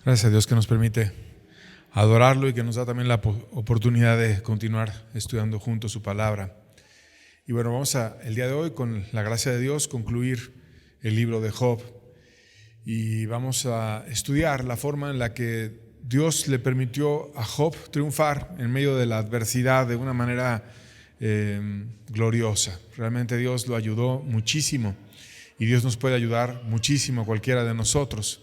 Gracias a Dios que nos permite adorarlo y que nos da también la oportunidad de continuar estudiando juntos su palabra. Y bueno, vamos el día de hoy, con la gracia de Dios, concluir el libro de Job. Y vamos a estudiar la forma en la que Dios le permitió a Job triunfar en medio de la adversidad de una manera gloriosa. Realmente Dios lo ayudó muchísimo y Dios nos puede ayudar muchísimo a cualquiera de nosotros.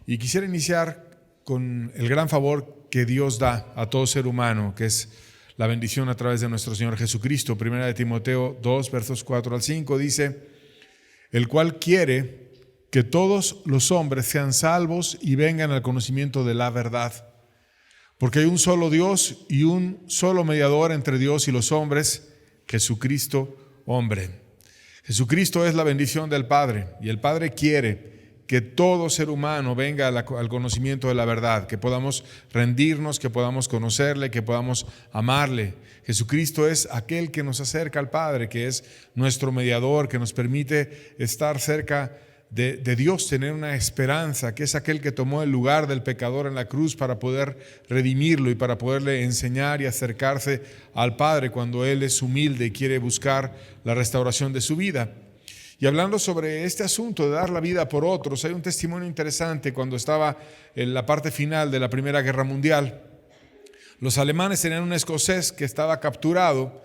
Y quisiera iniciar con el gran favor que Dios da a todo ser humano, que es la bendición a través de nuestro Señor Jesucristo. Primera de Timoteo 2, versos 4 al 5 dice: el cual quiere que todos los hombres sean salvos y vengan al conocimiento de la verdad. Porque hay un solo Dios y un solo mediador entre Dios y los hombres, Jesucristo hombre. Jesucristo es la bendición del Padre, y el Padre quiere que todo ser humano venga al conocimiento de la verdad, que podamos rendirnos, que podamos conocerle, que podamos amarle. Jesucristo es aquel que nos acerca al Padre, que es nuestro mediador, que nos permite estar cerca de Dios, tener una esperanza, que es aquel que tomó el lugar del pecador en la cruz para poder redimirlo y para poderle enseñar y acercarse al Padre cuando Él es humilde y quiere buscar la restauración de su vida. Y hablando sobre este asunto de dar la vida por otros, hay un testimonio interesante cuando estaba en la parte final de la Primera Guerra Mundial. Los alemanes tenían un escocés que estaba capturado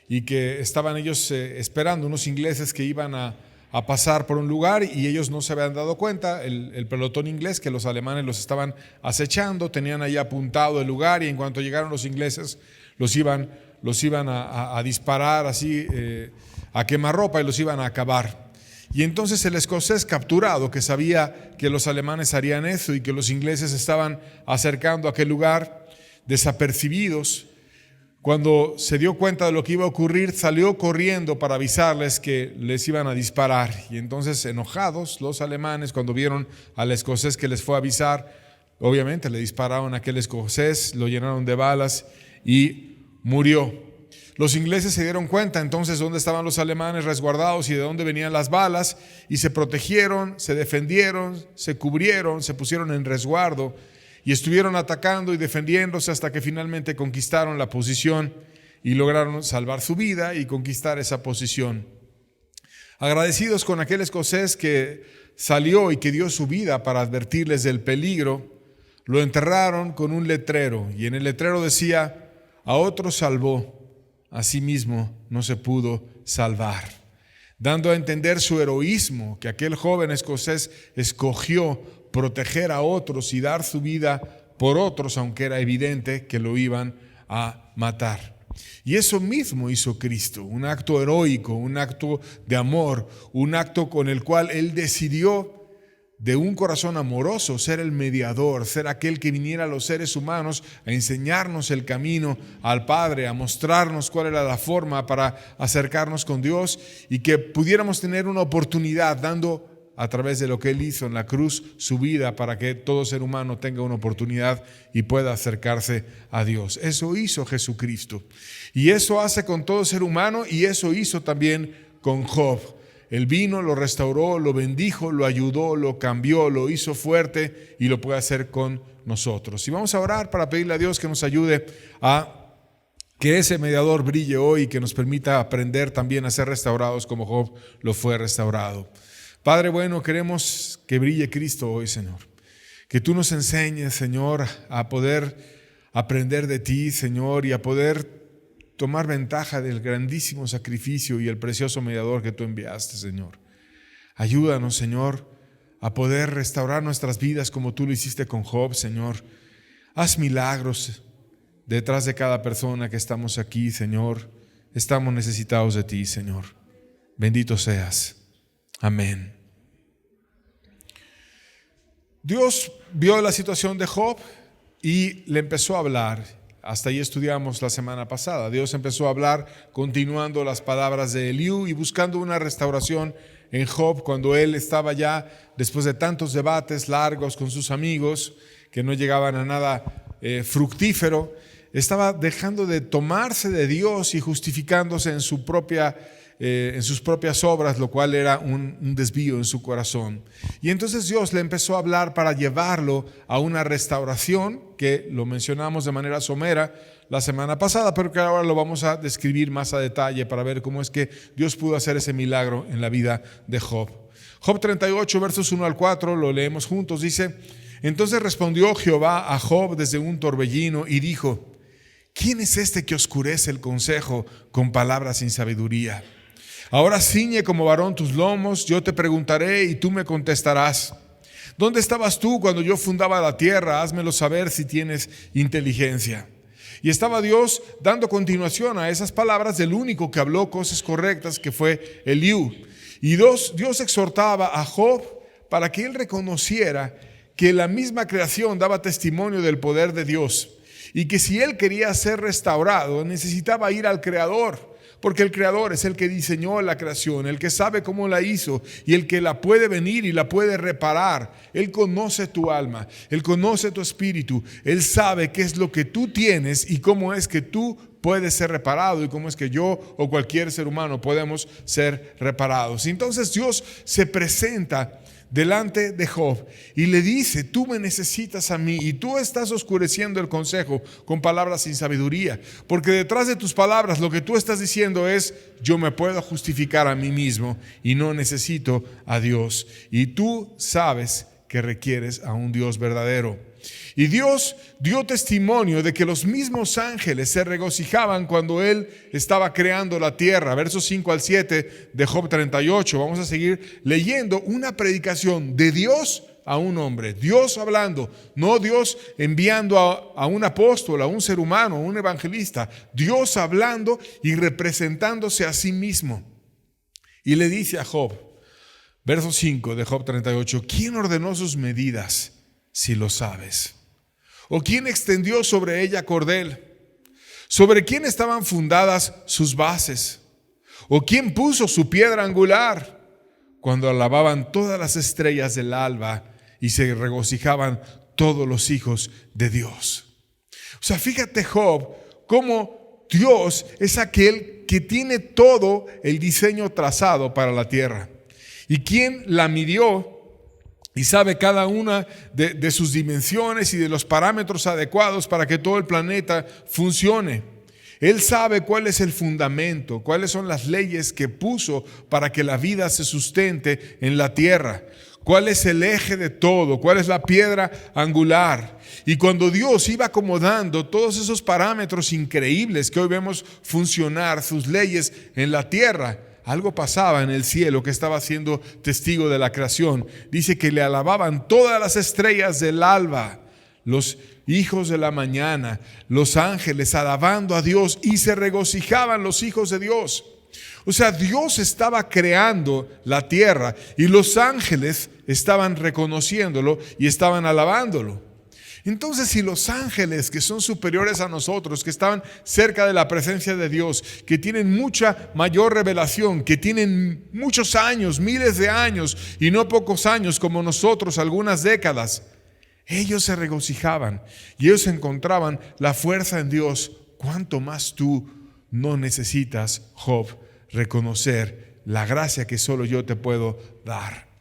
y que estaban ellos esperando unos ingleses que iban a pasar por un lugar, y ellos no se habían dado cuenta, el pelotón inglés, que los alemanes los estaban acechando, tenían ahí apuntado el lugar, y en cuanto llegaron los ingleses los iban a disparar así a quemarropa y los iban a acabar. Y entonces el escocés capturado, que sabía que los alemanes harían eso y que los ingleses estaban acercando a aquel lugar desapercibidos, cuando se dio cuenta de lo que iba a ocurrir, salió corriendo para avisarles que les iban a disparar. Y entonces, enojados los alemanes, cuando vieron al escocés que les fue a avisar, obviamente le dispararon a aquel escocés, lo llenaron de balas y murió. Los ingleses se dieron cuenta entonces dónde estaban los alemanes resguardados y de dónde venían las balas, y se protegieron, se defendieron, se cubrieron, se pusieron en resguardo y estuvieron atacando y defendiéndose hasta que finalmente conquistaron la posición y lograron salvar su vida y conquistar esa posición. Agradecidos con aquel escocés que salió y que dio su vida para advertirles del peligro, lo enterraron con un letrero, y en el letrero decía: a otro salvó, a sí mismo no se pudo salvar, dando a entender su heroísmo, que aquel joven escocés escogió proteger a otros y dar su vida por otros, aunque era evidente que lo iban a matar. Y eso mismo hizo Cristo, un acto heroico, un acto de amor, un acto con el cual Él decidió, de un corazón amoroso, ser el mediador, ser aquel que viniera a los seres humanos a enseñarnos el camino al Padre, a mostrarnos cuál era la forma para acercarnos con Dios, y que pudiéramos tener una oportunidad, dando a través de lo que Él hizo en la cruz su vida, para que todo ser humano tenga una oportunidad y pueda acercarse a Dios. Eso hizo Jesucristo, y eso hace con todo ser humano, y eso hizo también con Job. Él vino, lo restauró, lo bendijo, lo ayudó, lo cambió, lo hizo fuerte, y lo puede hacer con nosotros. Y vamos a orar para pedirle a Dios que nos ayude a que ese mediador brille hoy y que nos permita aprender también a ser restaurados como Job lo fue restaurado. Padre bueno, queremos que brille Cristo hoy, Señor. Que tú nos enseñes, Señor, a poder aprender de ti, Señor, y a poder tomar ventaja del grandísimo sacrificio y el precioso mediador que tú enviaste, Señor. Ayúdanos, Señor, a poder restaurar nuestras vidas como tú lo hiciste con Job, Señor. Haz milagros detrás de cada persona que estamos aquí, Señor. Estamos necesitados de ti, Señor. Bendito seas. Amén. Dios vio la situación de Job y le empezó a hablar. Hasta ahí estudiamos la semana pasada. Dios empezó a hablar continuando las palabras de Eliú y buscando una restauración en Job cuando él estaba ya, después de tantos debates largos con sus amigos que no llegaban a nada fructífero, estaba dejando de tomarse de Dios y justificándose en su propia en sus propias obras, lo cual era un desvío en su corazón. Y entonces Dios le empezó a hablar para llevarlo a una restauración, que lo mencionamos de manera somera la semana pasada, pero que ahora lo vamos a describir más a detalle para ver cómo es que Dios pudo hacer ese milagro en la vida de Job. Job 38, versos 1 al 4, lo leemos juntos, dice: entonces respondió Jehová a Job desde un torbellino y dijo: ¿quién es este que oscurece el consejo con palabras sin sabiduría? Ahora ciñe como varón tus lomos, yo te preguntaré y tú me contestarás. ¿Dónde estabas tú cuando yo fundaba la tierra? Házmelo saber si tienes inteligencia. Y estaba Dios dando continuación a esas palabras del único que habló cosas correctas, que fue Eliú. Y Dios exhortaba a Job para que él reconociera que la misma creación daba testimonio del poder de Dios, y que si él quería ser restaurado necesitaba ir al Creador, porque el Creador es el que diseñó la creación, el que sabe cómo la hizo y el que la puede venir y la puede reparar. Él conoce tu alma, Él conoce tu espíritu, Él sabe qué es lo que tú tienes y cómo es que tú puedes ser reparado y cómo es que yo o cualquier ser humano podemos ser reparados. Entonces Dios se presenta delante de Job y le dice: tú me necesitas a mí y tú estás oscureciendo el consejo con palabras sin sabiduría, porque detrás de tus palabras lo que tú estás diciendo es: yo me puedo justificar a mí mismo y no necesito a Dios, y tú sabes que requieres a un Dios verdadero. Y Dios dio testimonio de que los mismos ángeles se regocijaban cuando Él estaba creando la tierra. Versos 5 al 7 de Job 38. Vamos a seguir leyendo una predicación de Dios a un hombre. Dios hablando, no Dios enviando a un apóstol, a un ser humano, a un evangelista. Dios hablando y representándose a sí mismo. Y le dice a Job, verso 5 de Job 38, ¿quién ordenó sus medidas, si lo sabes? ¿O quién extendió sobre ella cordel? ¿Sobre quién estaban fundadas sus bases? ¿O quién puso su piedra angular? Cuando alababan todas las estrellas del alba y se regocijaban todos los hijos de Dios. O sea, fíjate, Job, cómo Dios es aquel que tiene todo el diseño trazado para la tierra. Y quien la midió y sabe cada una de sus dimensiones y de los parámetros adecuados para que todo el planeta funcione. Él sabe cuál es el fundamento, cuáles son las leyes que puso para que la vida se sustente en la tierra, cuál es el eje de todo, cuál es la piedra angular. Y cuando Dios iba acomodando todos esos parámetros increíbles que hoy vemos funcionar, sus leyes en la tierra, algo pasaba en el cielo que estaba siendo testigo de la creación. Dice que le alababan todas las estrellas del alba, los hijos de la mañana, los ángeles alabando a Dios, y se regocijaban los hijos de Dios. O sea, Dios estaba creando la tierra y los ángeles estaban reconociéndolo y estaban alabándolo. Entonces, si los ángeles, que son superiores a nosotros, que estaban cerca de la presencia de Dios, que tienen mucha mayor revelación, que tienen muchos años, miles de años y no pocos años como nosotros, algunas décadas, ellos se regocijaban y ellos encontraban la fuerza en Dios, ¿cuánto más tú no necesitas, Job, reconocer la gracia que solo yo te puedo dar?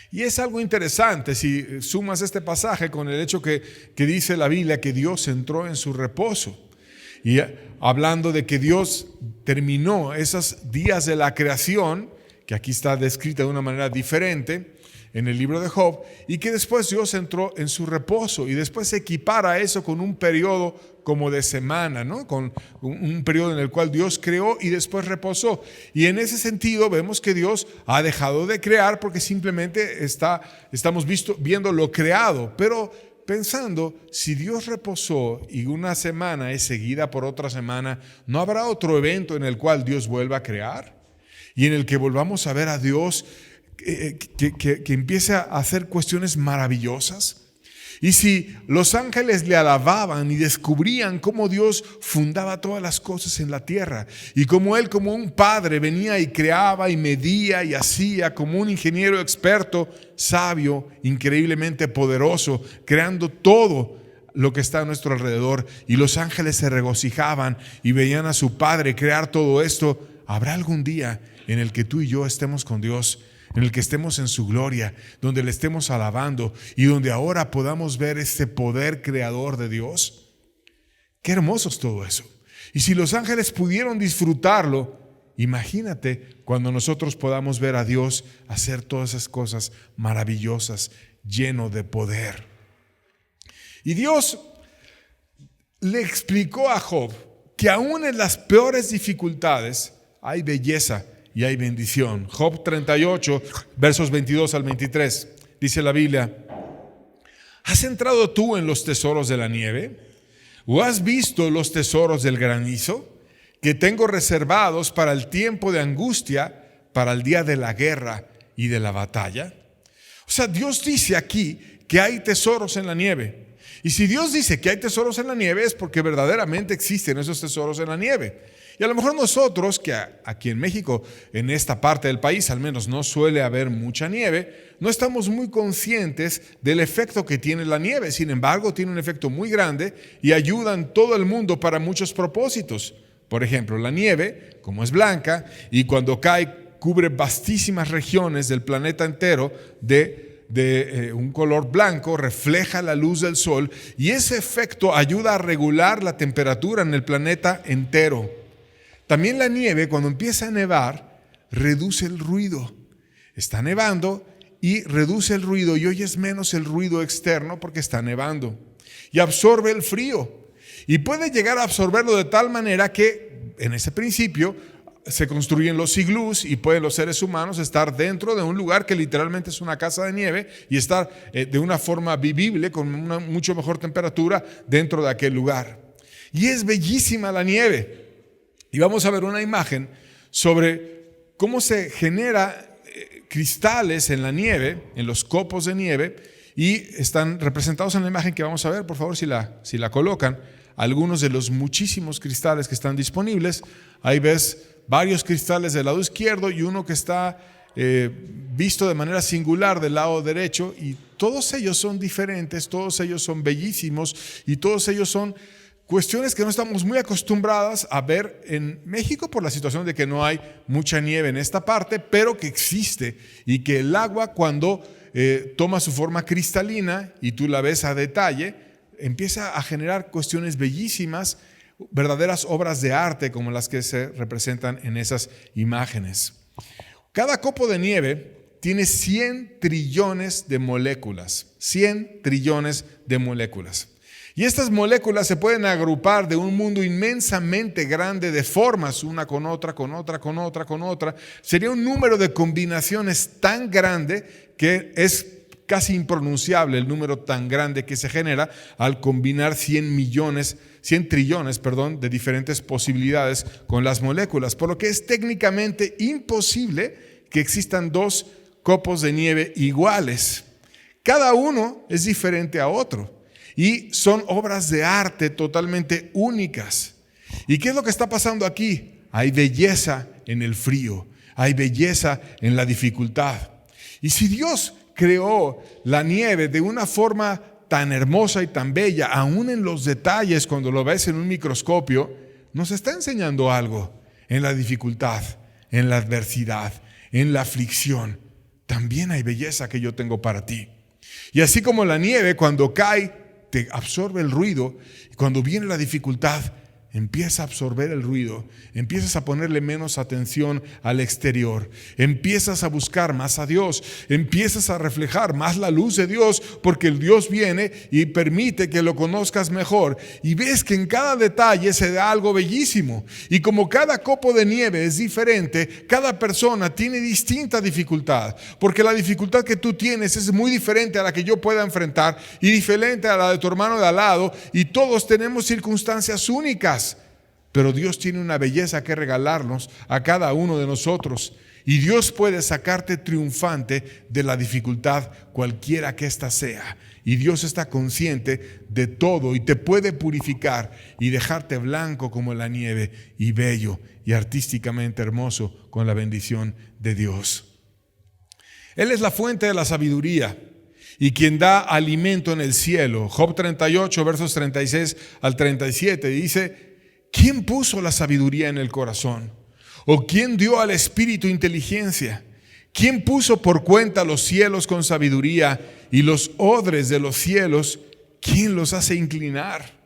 Y es algo interesante si sumas este pasaje con el hecho que dice la Biblia que Dios entró en su reposo. Y hablando de que Dios terminó esos días de la creación, que aquí está descrita de una manera diferente en el libro de Job, y que después Dios entró en su reposo, y después se equipara eso con un periodo como de semana, ¿no? Con un periodo en el cual Dios creó y después reposó. Y en ese sentido vemos que Dios ha dejado de crear porque simplemente estamos viendo lo creado. Pero pensando, si Dios reposó y una semana es seguida por otra semana, ¿no habrá otro evento en el cual Dios vuelva a crear? Y en el que volvamos a ver a Dios que empiece a hacer cuestiones maravillosas. Y si los ángeles le alababan y descubrían cómo Dios fundaba todas las cosas en la tierra, y cómo Él, como un padre, venía y creaba y medía y hacía, como un ingeniero experto, sabio, increíblemente poderoso, creando todo lo que está a nuestro alrededor, y los ángeles se regocijaban y veían a su padre crear todo esto, habrá algún día en el que tú y yo estemos con Dios, en el que estemos en su gloria, donde le estemos alabando y donde ahora podamos ver este poder creador de Dios. Qué hermoso es todo eso. Y si los ángeles pudieron disfrutarlo, imagínate cuando nosotros podamos ver a Dios hacer todas esas cosas maravillosas, lleno de poder. Y Dios le explicó a Job que aún en las peores dificultades hay belleza y hay bendición. Job 38, versos 22 al 23, dice la Biblia: ¿has entrado tú en los tesoros de la nieve? ¿O has visto los tesoros del granizo, que tengo reservados para el tiempo de angustia, para el día de la guerra y de la batalla? O sea, Dios dice aquí que hay tesoros en la nieve. Y si Dios dice que hay tesoros en la nieve, es porque verdaderamente existen esos tesoros en la nieve. Y a lo mejor nosotros, que aquí en México, en esta parte del país, al menos no suele haber mucha nieve, no estamos muy conscientes del efecto que tiene la nieve. Sin embargo, tiene un efecto muy grande y ayuda en todo el mundo para muchos propósitos. Por ejemplo, la nieve, como es blanca, y cuando cae, cubre vastísimas regiones del planeta entero de un color blanco, refleja la luz del sol, y ese efecto ayuda a regular la temperatura en el planeta entero. También la nieve, cuando empieza a nevar, reduce el ruido. Está nevando y reduce el ruido, y oyes menos el ruido externo porque está nevando. Y absorbe el frío. Y puede llegar a absorberlo de tal manera que, en ese principio, se construyen los iglús y pueden los seres humanos estar dentro de un lugar que literalmente es una casa de nieve y estar de una forma vivible, con una mucho mejor temperatura dentro de aquel lugar. Y es bellísima la nieve. Y vamos a ver una imagen sobre cómo se genera cristales en la nieve, en los copos de nieve, y están representados en la imagen que vamos a ver. Por favor, si la colocan, algunos de los muchísimos cristales que están disponibles. Ahí ves varios cristales del lado izquierdo y uno que está visto de manera singular del lado derecho, y todos ellos son diferentes, todos ellos son bellísimos, y todos ellos son cuestiones que no estamos muy acostumbradas a ver en México por la situación de que no hay mucha nieve en esta parte, pero que existe, y que el agua, cuando toma su forma cristalina y tú la ves a detalle, empieza a generar cuestiones bellísimas, verdaderas obras de arte como las que se representan en esas imágenes. Cada copo de nieve tiene 100 trillones de moléculas, 100 trillones de moléculas. Y estas moléculas se pueden agrupar de un mundo inmensamente grande de formas, una con otra, con otra, con otra, con otra. Sería un número de combinaciones tan grande que es casi impronunciable el número tan grande que se genera al combinar 100 trillones de diferentes posibilidades con las moléculas, por lo que es técnicamente imposible que existan dos copos de nieve iguales. Cada uno es diferente a otro y son obras de arte totalmente únicas. ¿Y qué es lo que está pasando aquí? Hay belleza en el frío, hay belleza en la dificultad. Y si Dios creó la nieve de una forma tan hermosa y tan bella, aún en los detalles, cuando lo ves en un microscopio, nos está enseñando algo en la dificultad, en la adversidad, en la aflicción. También hay belleza que yo tengo para ti. Y así como la nieve, cuando cae, te absorbe el ruido, y cuando viene la dificultad, empieza a absorber el ruido, empiezas a ponerle menos atención al exterior, empiezas a buscar más a Dios, empiezas a reflejar más la luz de Dios, porque el Dios viene y permite que lo conozcas mejor, y ves que en cada detalle se da algo bellísimo. Y como cada copo de nieve es diferente, cada persona tiene distinta dificultad, porque la dificultad que tú tienes es muy diferente a la que yo pueda enfrentar y diferente a la de tu hermano de al lado, y todos tenemos circunstancias únicas. Pero Dios tiene una belleza que regalarnos a cada uno de nosotros, y Dios puede sacarte triunfante de la dificultad, cualquiera que ésta sea. Y Dios está consciente de todo y te puede purificar y dejarte blanco como la nieve, y bello y artísticamente hermoso con la bendición de Dios. Él es la fuente de la sabiduría y quien da alimento en el cielo. Job 38, versos 36 al 37 dice: ¿quién puso la sabiduría en el corazón? ¿O quién dio al Espíritu inteligencia? ¿Quién puso por cuenta los cielos con sabiduría y los odres de los cielos? ¿Quién los hace inclinar?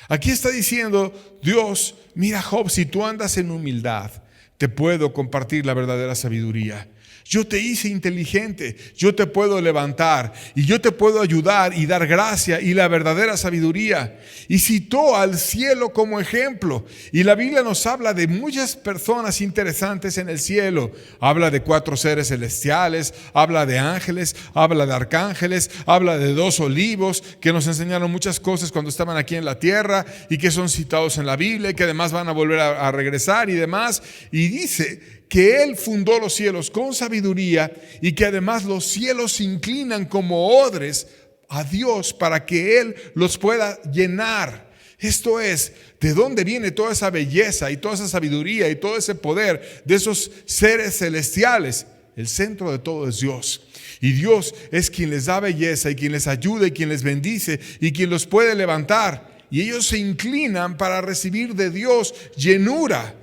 Aquí está diciendo Dios, mira Job, si tú andas en humildad, te puedo compartir la verdadera sabiduría. Yo te hice inteligente, yo te puedo levantar y yo te puedo ayudar y dar gracia y la verdadera sabiduría. Y citó al cielo como ejemplo. Y la Biblia nos habla de muchas personas interesantes en el cielo. Habla de 4 seres celestiales, habla de ángeles, habla de arcángeles, habla de 2 olivos que nos enseñaron muchas cosas cuando estaban aquí en la tierra y que son citados en la Biblia y que además van a volver a regresar y demás. Y dice que Él fundó los cielos con sabiduría y que además los cielos se inclinan como odres a Dios para que Él los pueda llenar. Esto es, ¿de dónde viene toda esa belleza y toda esa sabiduría y todo ese poder de esos seres celestiales? El centro de todo es Dios. Y Dios es quien les da belleza y quien les ayuda y quien les bendice y quien los puede levantar. Y ellos se inclinan para recibir de Dios llenura.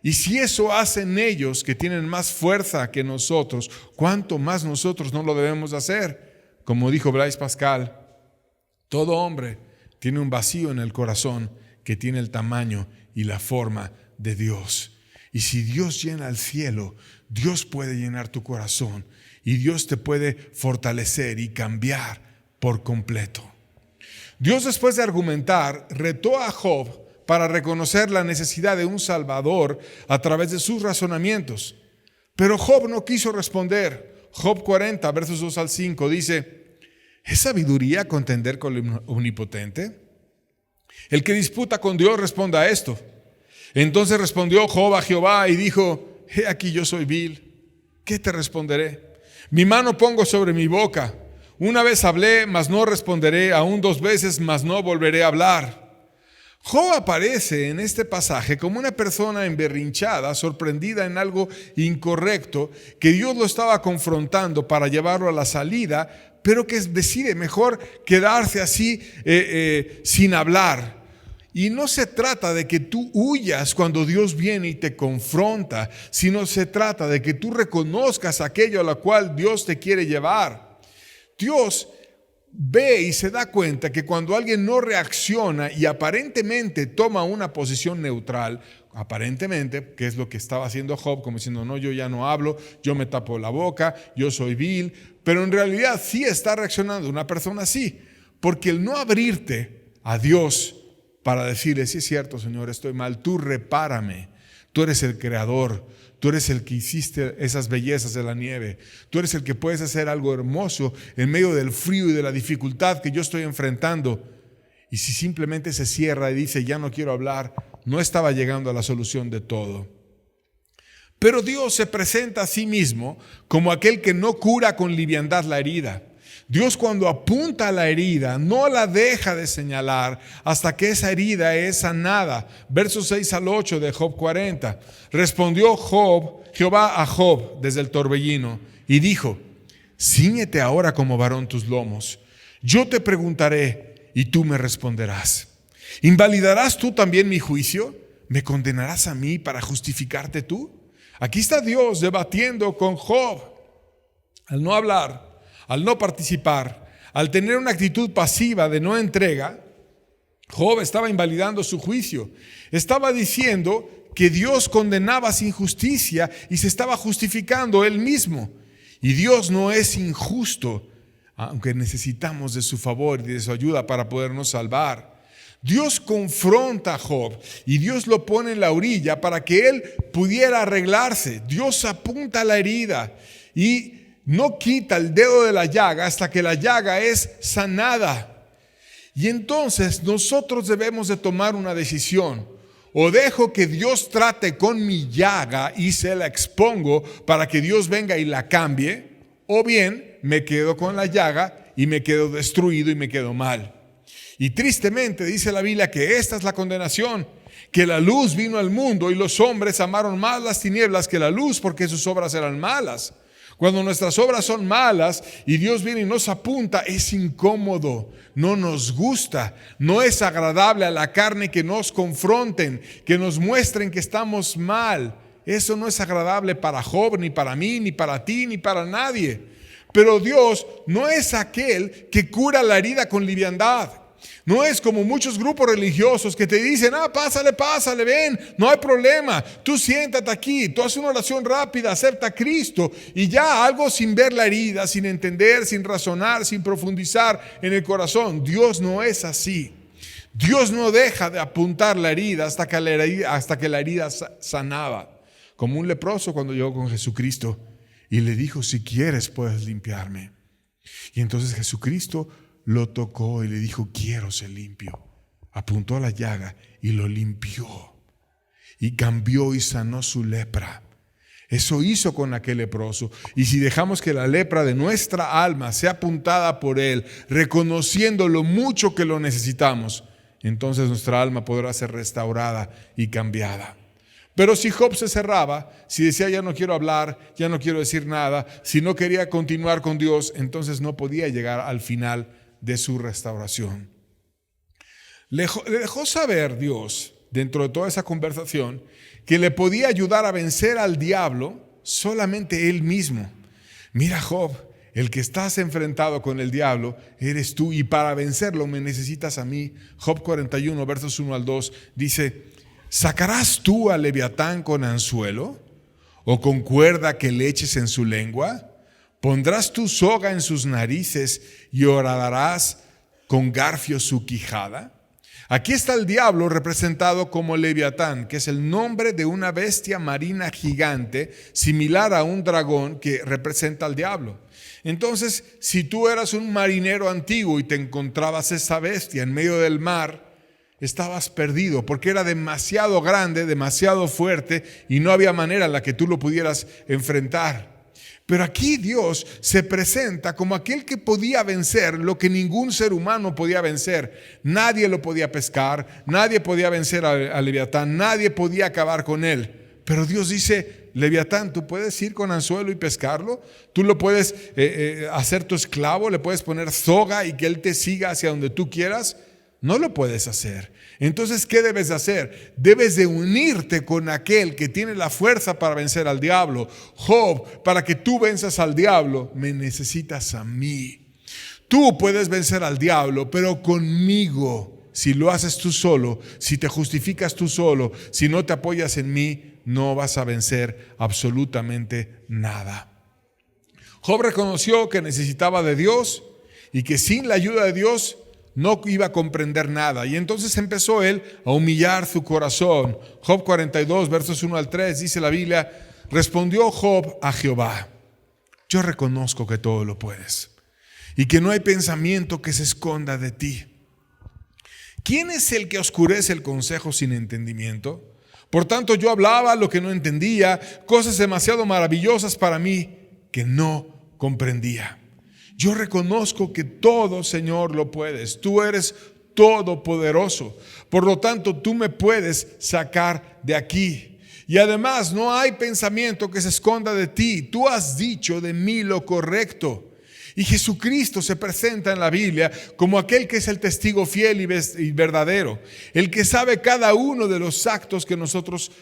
Y si eso hacen ellos, que tienen más fuerza que nosotros, ¿cuánto más nosotros no lo debemos hacer? Como dijo Blaise Pascal, todo hombre tiene un vacío en el corazón que tiene el tamaño y la forma de Dios. Y si Dios llena el cielo, Dios puede llenar tu corazón y Dios te puede fortalecer y cambiar por completo. Dios, después de argumentar, retó a Job para reconocer la necesidad de un Salvador a través de sus razonamientos. Pero Job no quiso responder. Job 40, versos 2 al 5 dice: ¿es sabiduría contender con el omnipotente? El que disputa con Dios responda a esto. Entonces respondió Job a Jehová y dijo: he aquí yo soy vil, ¿qué te responderé? Mi mano pongo sobre mi boca. Una vez hablé, mas no responderé, aún 2 veces, mas no volveré a hablar. Job aparece en este pasaje como una persona emberrinchada, sorprendida en algo incorrecto, que Dios lo estaba confrontando para llevarlo a la salida, pero que decide mejor quedarse así sin hablar. Y no se trata de que tú huyas cuando Dios viene y te confronta, sino se trata de que tú reconozcas aquello a lo cual Dios te quiere llevar. Dios ve y se da cuenta que cuando alguien no reacciona y aparentemente toma una posición neutral, aparentemente, que es lo que estaba haciendo Job, como diciendo: no, yo ya no hablo, yo me tapo la boca, yo soy vil, pero en realidad sí está reaccionando una persona así, porque el no abrirte a Dios para decirle: sí es cierto, Señor, estoy mal, tú repárame, tú eres el creador, tú eres el que hiciste esas bellezas de la nieve. Tú eres el que puedes hacer algo hermoso en medio del frío y de la dificultad que yo estoy enfrentando. Y si simplemente se cierra y dice: ya no quiero hablar, no estaba llegando a la solución de todo. Pero Dios se presenta a sí mismo como aquel que no cura con liviandad la herida. Dios, cuando apunta a la herida, no la deja de señalar hasta que esa herida es sanada. Versos 6 al 8 de Job 40. Respondió Jehová a Job desde el torbellino y dijo: cíñete ahora como varón tus lomos. Yo te preguntaré y tú me responderás. ¿Invalidarás tú también mi juicio? ¿Me condenarás a mí para justificarte tú? Aquí está Dios debatiendo con Job. Al no hablar, al no participar, al tener una actitud pasiva de no entrega, Job estaba invalidando su juicio. Estaba diciendo que Dios condenaba sin justicia y se estaba justificando él mismo. Y Dios no es injusto, aunque necesitamos de su favor y de su ayuda para podernos salvar. Dios confronta a Job y Dios lo pone en la orilla para que él pudiera arreglarse. Dios apunta a la herida y no quita el dedo de la llaga hasta que la llaga es sanada. Y entonces nosotros debemos de tomar una decisión: o dejo que Dios trate con mi llaga y se la expongo para que Dios venga y la cambie, o bien me quedo con la llaga y me quedo destruido y me quedo mal. Y tristemente dice la Biblia que esta es la condenación, que la luz vino al mundo y los hombres amaron más las tinieblas que la luz porque sus obras eran malas. Cuando nuestras obras son malas y Dios viene y nos apunta, es incómodo, no nos gusta, no es agradable a la carne que nos confronten, que nos muestren que estamos mal. Eso no es agradable para Job, ni para mí, ni para ti, ni para nadie. Pero Dios no es aquel que cura la herida con liviandad. No es como muchos grupos religiosos que te dicen, pásale, ven, no hay problema. Tú siéntate aquí, tú haces una oración rápida, acepta a Cristo y ya, algo sin ver la herida, sin entender, sin razonar, sin profundizar en el corazón. Dios no es así. Dios no deja de apuntar la herida hasta que la herida sanaba. Como un leproso cuando llegó con Jesucristo y le dijo, si quieres puedes limpiarme. Y entonces Jesucristo lo tocó y le dijo, quiero ser limpio. Apuntó a la llaga y lo limpió. Y cambió y sanó su lepra. Eso hizo con aquel leproso. Y si dejamos que la lepra de nuestra alma sea apuntada por Él, reconociendo lo mucho que lo necesitamos, entonces nuestra alma podrá ser restaurada y cambiada. Pero si Job se cerraba, si decía ya no quiero hablar, ya no quiero decir nada, si no quería continuar con Dios, entonces no podía llegar al final de su restauración. Le dejó saber Dios, dentro de toda esa conversación, que le podía ayudar a vencer al diablo solamente Él mismo. Mira, Job, el que estás enfrentado con el diablo eres tú, y para vencerlo me necesitas a mí. Job 41, versos 1 al 2, dice, ¿sacarás tú a Leviatán con anzuelo o con cuerda que le eches en su lengua? ¿Pondrás tu soga en sus narices y horadarás con garfio su quijada? Aquí está el diablo representado como Leviatán, que es el nombre de una bestia marina gigante, similar a un dragón que representa al diablo. Entonces, si tú eras un marinero antiguo y te encontrabas esa bestia en medio del mar, estabas perdido porque era demasiado grande, demasiado fuerte y no había manera en la que tú lo pudieras enfrentar. Pero aquí Dios se presenta como aquel que podía vencer lo que ningún ser humano podía vencer. Nadie lo podía pescar, nadie podía vencer a Leviatán, nadie podía acabar con él. Pero Dios dice, Leviatán, tú puedes ir con anzuelo y pescarlo, tú lo puedes hacer tu esclavo, le puedes poner soga y que él te siga hacia donde tú quieras. No lo puedes hacer. Entonces, ¿qué debes de hacer? Debes de unirte con aquel que tiene la fuerza para vencer al diablo. Job, para que tú venzas al diablo, me necesitas a mí. Tú puedes vencer al diablo, pero conmigo. Si lo haces tú solo, si te justificas tú solo, si no te apoyas en mí, no vas a vencer absolutamente nada. Job reconoció que necesitaba de Dios y que sin la ayuda de Dios no iba a comprender nada. Y entonces empezó él a humillar su corazón. Job 42, versos 1 al 3, dice la Biblia, respondió Job a Jehová, yo reconozco que todo lo puedes y que no hay pensamiento que se esconda de ti. ¿Quién es el que oscurece el consejo sin entendimiento? Por tanto, yo hablaba lo que no entendía, cosas demasiado maravillosas para mí que no comprendía. Yo reconozco que todo, Señor, lo puedes. Tú eres todopoderoso. Por lo tanto, tú me puedes sacar de aquí. Y además, no hay pensamiento que se esconda de ti. Tú has dicho de mí lo correcto. Y Jesucristo se presenta en la Biblia como aquel que es el testigo fiel y verdadero, el que sabe cada uno de los actos que nosotros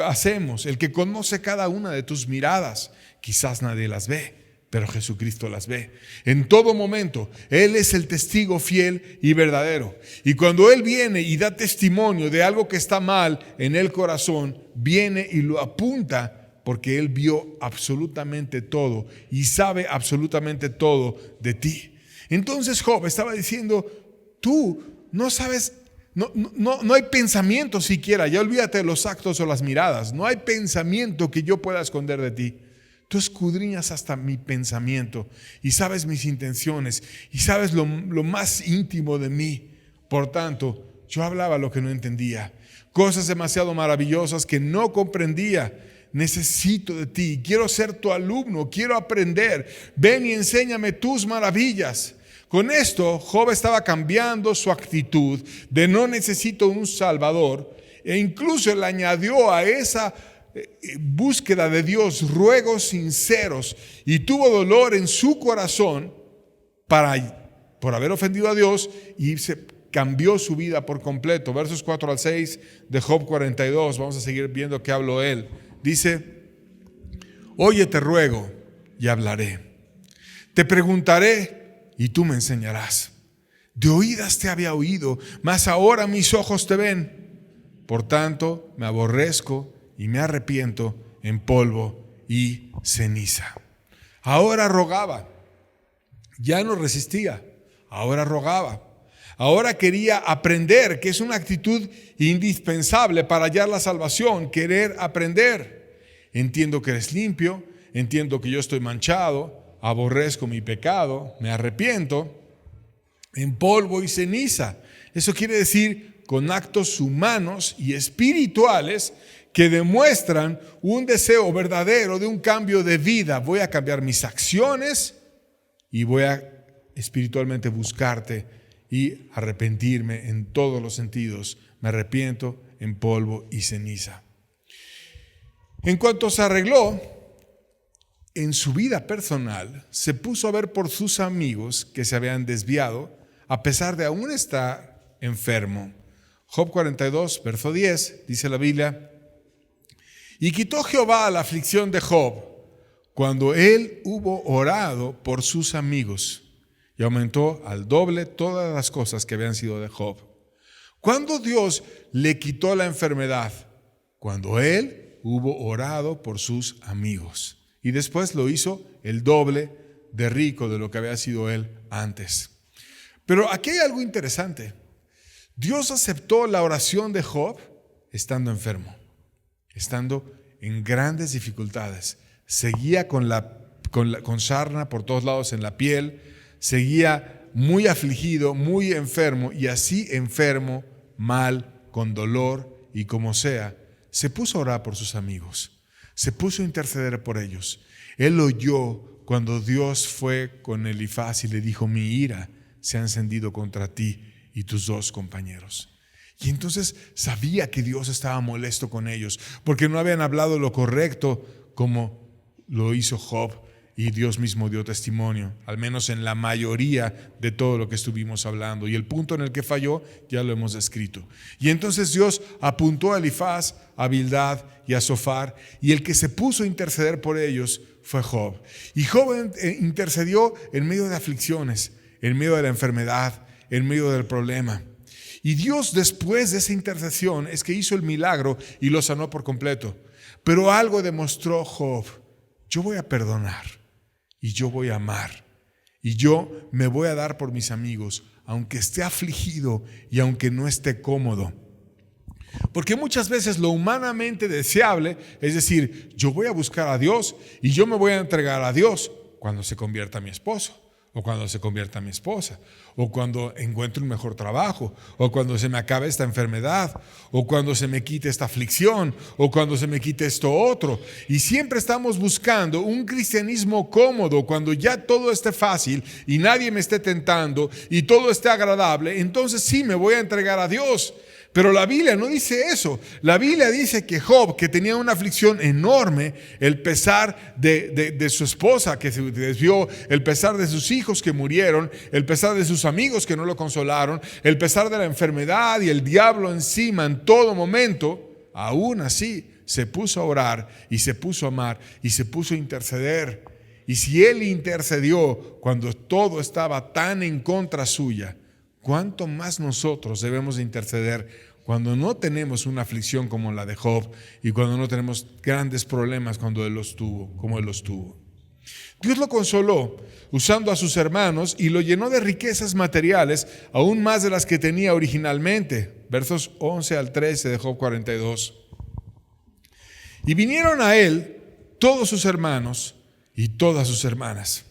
hacemos, el que conoce cada una de tus miradas. Quizás nadie las ve, pero Jesucristo las ve. En todo momento, Él es el testigo fiel y verdadero. Y cuando Él viene y da testimonio de algo que está mal en el corazón, viene y lo apunta porque Él vio absolutamente todo y sabe absolutamente todo de ti. Entonces Job estaba diciendo, tú no sabes, no hay pensamiento siquiera, ya olvídate de los actos o las miradas, no hay pensamiento que yo pueda esconder de ti. Tú escudriñas hasta mi pensamiento y sabes mis intenciones y sabes lo más íntimo de mí. Por tanto, yo hablaba lo que no entendía, cosas demasiado maravillosas que no comprendía. Necesito de ti, quiero ser tu alumno, quiero aprender. Ven y enséñame tus maravillas. Con esto, Job estaba cambiando su actitud de no necesito un salvador, e incluso le añadió a esa búsqueda de Dios ruegos sinceros, y tuvo dolor en su corazón por haber ofendido a Dios, y se cambió su vida por completo. Versos 4 al 6 de Job 42, vamos a seguir viendo qué habló él dice: oye, te ruego y hablaré. Te preguntaré y tú me enseñarás. De oídas te había oído, mas ahora mis ojos te ven. Por tanto, me aborrezco y me arrepiento en polvo y ceniza. Ahora rogaba, ya no resistía, ahora rogaba. Ahora quería aprender, que es una actitud indispensable para hallar la salvación, querer aprender. Entiendo que eres limpio, entiendo que yo estoy manchado, aborrezco mi pecado, me arrepiento en polvo y ceniza. Eso quiere decir con actos humanos y espirituales que demuestran un deseo verdadero de un cambio de vida. Voy a cambiar mis acciones y voy a espiritualmente buscarte y arrepentirme en todos los sentidos. Me arrepiento en polvo y ceniza. En cuanto se arregló en su vida personal, se puso a ver por sus amigos que se habían desviado, a pesar de aún estar enfermo. Job 42, verso 10, dice la Biblia: y quitó Jehová la aflicción de Job cuando él hubo orado por sus amigos, y aumentó al doble todas las cosas que habían sido de Job. ¿Cuándo Dios le quitó la enfermedad? Cuando él hubo orado por sus amigos. Y después lo hizo el doble de rico de lo que había sido él antes. Pero aquí hay algo interesante. Dios aceptó la oración de Job estando enfermo, estando en grandes dificultades. Seguía con sarna por todos lados en la piel, seguía muy afligido, muy enfermo, y así enfermo, mal, con dolor y como sea, se puso a orar por sus amigos, se puso a interceder por ellos. Él oyó cuando Dios fue con Elifaz y le dijo: mi ira se ha encendido contra ti y tus dos compañeros. Y entonces sabía que Dios estaba molesto con ellos porque no habían hablado lo correcto como lo hizo Job, y Dios mismo dio testimonio, al menos en la mayoría de todo lo que estuvimos hablando. Y el punto en el que falló ya lo hemos descrito. Y entonces Dios apuntó a Elifaz, a Bildad y a Zofar, y el que se puso a interceder por ellos fue Job. Y Job intercedió en medio de aflicciones, en medio de la enfermedad, en medio del problema. Y Dios, después de esa intercesión, es que hizo el milagro y lo sanó por completo. Pero algo demostró Job: yo voy a perdonar y yo voy a amar y yo me voy a dar por mis amigos, aunque esté afligido y aunque no esté cómodo. Porque muchas veces lo humanamente deseable es decir: yo voy a buscar a Dios y yo me voy a entregar a Dios cuando se convierta mi esposo, o cuando se convierta mi esposa, o cuando encuentre un mejor trabajo, o cuando se me acabe esta enfermedad, o cuando se me quite esta aflicción, o cuando se me quite esto otro. Y siempre estamos buscando un cristianismo cómodo. Cuando ya todo esté fácil y nadie me esté tentando y todo esté agradable, entonces sí me voy a entregar a Dios. Pero la Biblia no dice eso. La Biblia dice que Job, que tenía una aflicción enorme, el pesar de su esposa que se desvió, el pesar de sus hijos que murieron, el pesar de sus amigos que no lo consolaron, el pesar de la enfermedad y el diablo encima en todo momento, aún así se puso a orar y se puso a amar y se puso a interceder. Y si él intercedió cuando todo estaba tan en contra suya, ¿cuánto más nosotros debemos de interceder cuando no tenemos una aflicción como la de Job y cuando no tenemos grandes problemas como él los tuvo? Dios lo consoló usando a sus hermanos y lo llenó de riquezas materiales, aún más de las que tenía originalmente. Versos 11 al 13 de Job 42. Y vinieron a él todos sus hermanos y todas sus hermanas,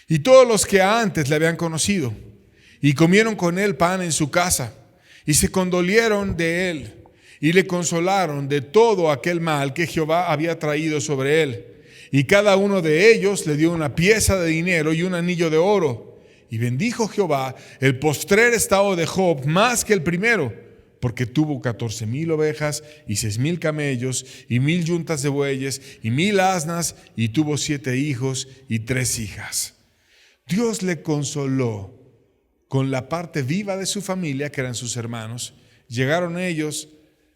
y todos los que antes le habían conocido, y comieron con él pan en su casa, y se condolieron de él, y le consolaron de todo aquel mal que Jehová había traído sobre él. Y cada uno de ellos le dio una pieza de dinero y un anillo de oro. Y bendijo Jehová el postrer estado de Job más que el primero, porque tuvo 14,000 ovejas y 6,000 camellos y 1,000 yuntas de bueyes y 1,000 asnas, y tuvo 7 hijos y 3 hijas. Dios le consoló con la parte viva de su familia, que eran sus hermanos. Llegaron ellos,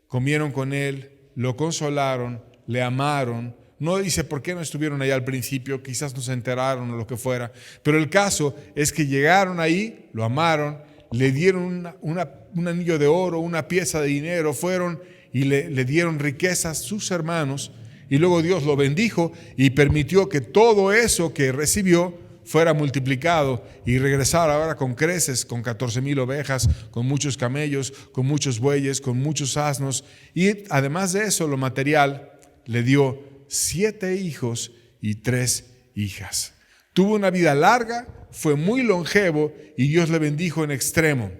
comieron con él, lo consolaron, le amaron. No dice por qué no estuvieron ahí al principio, quizás no se enteraron o lo que fuera. Pero el caso es que llegaron ahí, lo amaron, le dieron un anillo de oro, una pieza de dinero, fueron y le dieron riquezas sus hermanos. Y luego Dios lo bendijo y permitió que todo eso que recibió fuera multiplicado y regresara ahora con creces, con 14,000 ovejas, con muchos camellos, con muchos bueyes, con muchos asnos. Y además de eso, lo material, le dio 7 hijos y 3 hijas. Tuvo una vida larga, fue muy longevo y Dios le bendijo en extremo.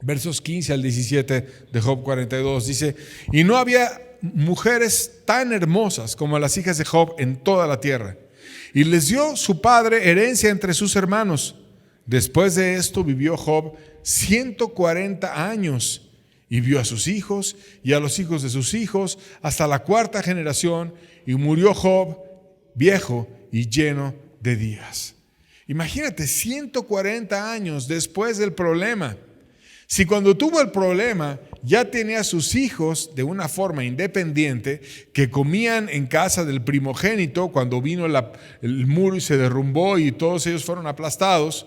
Versos 15 al 17 de Job 42 dice: y no había mujeres tan hermosas como las hijas de Job en toda la tierra. Y les dio su padre herencia entre sus hermanos. Después de esto vivió Job 140 años y vio a sus hijos y a los hijos de sus hijos hasta la 4ª generación, y murió Job viejo y lleno de días. Imagínate, 140 años después del problema. Si cuando tuvo el problema ya tenía a sus hijos de una forma independiente, que comían en casa del primogénito cuando vino el muro y se derrumbó y todos ellos fueron aplastados,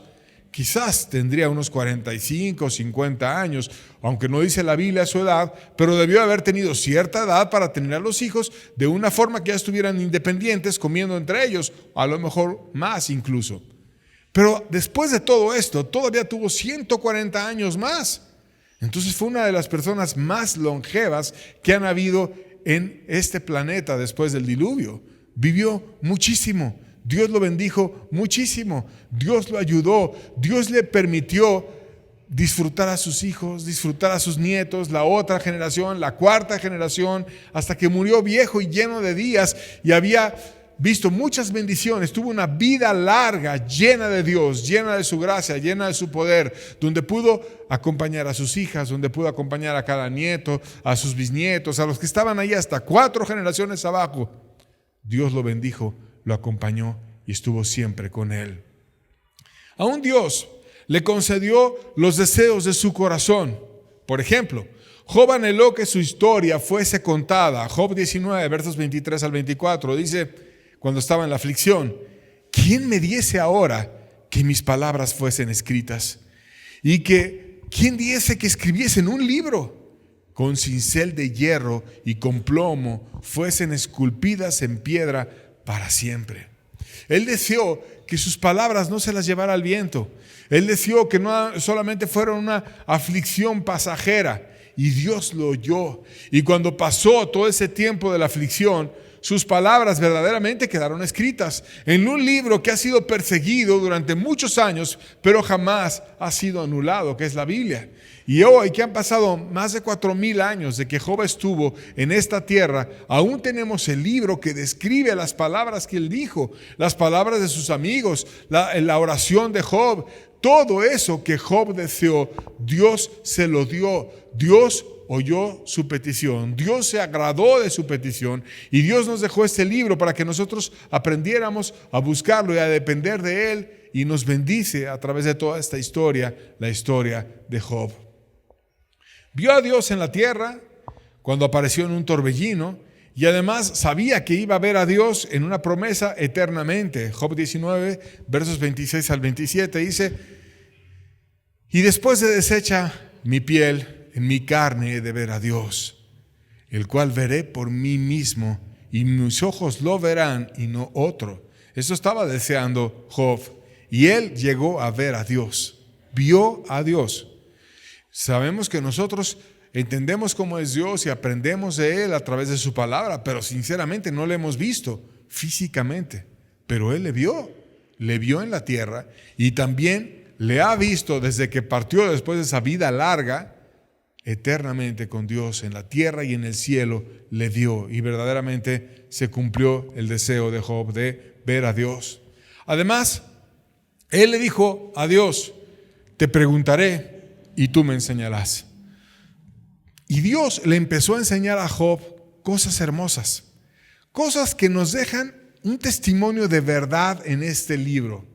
quizás tendría unos 45 o 50 años, aunque no dice la Biblia su edad, pero debió haber tenido cierta edad para tener a los hijos de una forma que ya estuvieran independientes, comiendo entre ellos, a lo mejor más incluso. Pero después de todo esto, todavía tuvo 140 años más. Entonces fue una de las personas más longevas que han habido en este planeta después del diluvio. Vivió muchísimo. Dios lo bendijo muchísimo. Dios lo ayudó. Dios le permitió disfrutar a sus hijos, disfrutar a sus nietos, la otra generación, la 4ª generación, hasta que murió viejo y lleno de días y había visto muchas bendiciones. Tuvo una vida larga, llena de Dios, llena de su gracia, llena de su poder, donde pudo acompañar a sus hijas, donde pudo acompañar a cada nieto, a sus bisnietos, a los que estaban ahí hasta 4 generaciones abajo. Dios lo bendijo, lo acompañó y estuvo siempre con él. Aún Dios le concedió los deseos de su corazón. Por ejemplo, Job anheló que su historia fuese contada. Job 19, versos 23 al 24, dice, cuando estaba en la aflicción: ¿quién me diese ahora que mis palabras fuesen escritas? Y ¿quién diese que escribiese en un libro? Con cincel de hierro y con plomo fuesen esculpidas en piedra para siempre. Él deseó que sus palabras no se las llevara al viento. Él deseó que no solamente fuera una aflicción pasajera. Y Dios lo oyó. Y cuando pasó todo ese tiempo de la aflicción, sus palabras verdaderamente quedaron escritas en un libro que ha sido perseguido durante muchos años, pero jamás ha sido anulado, que es la Biblia. Y hoy, que han pasado más de 4,000 años de que Job estuvo en esta tierra, aún tenemos el libro que describe las palabras que él dijo, las palabras de sus amigos, la oración de Job. Todo eso que Job deseó, Dios se lo dio. Dios oyó su petición, Dios se agradó de su petición y Dios nos dejó este libro para que nosotros aprendiéramos a buscarlo y a depender de él, y nos bendice a través de toda esta historia, la historia de Job. Vio a Dios en la tierra cuando apareció en un torbellino, y además sabía que iba a ver a Dios en una promesa eternamente. Job 19, versos 26 al 27 dice: y después de deshecha mi piel, en mi carne he de ver a Dios, el cual veré por mí mismo, y mis ojos lo verán y no otro. Eso estaba deseando Job, y él llegó a ver a Dios, vio a Dios. Sabemos que nosotros entendemos cómo es Dios y aprendemos de él a través de su palabra, pero sinceramente no le hemos visto físicamente. Pero él le vio en la tierra, y también le ha visto desde que partió después de esa vida larga, eternamente con Dios en la tierra y en el cielo le vio, y verdaderamente se cumplió el deseo de Job de ver a Dios. Además, él le dijo a Dios: te preguntaré y tú me enseñarás. Y Dios le empezó a enseñar a Job cosas hermosas, cosas que nos dejan un testimonio de verdad en este libro.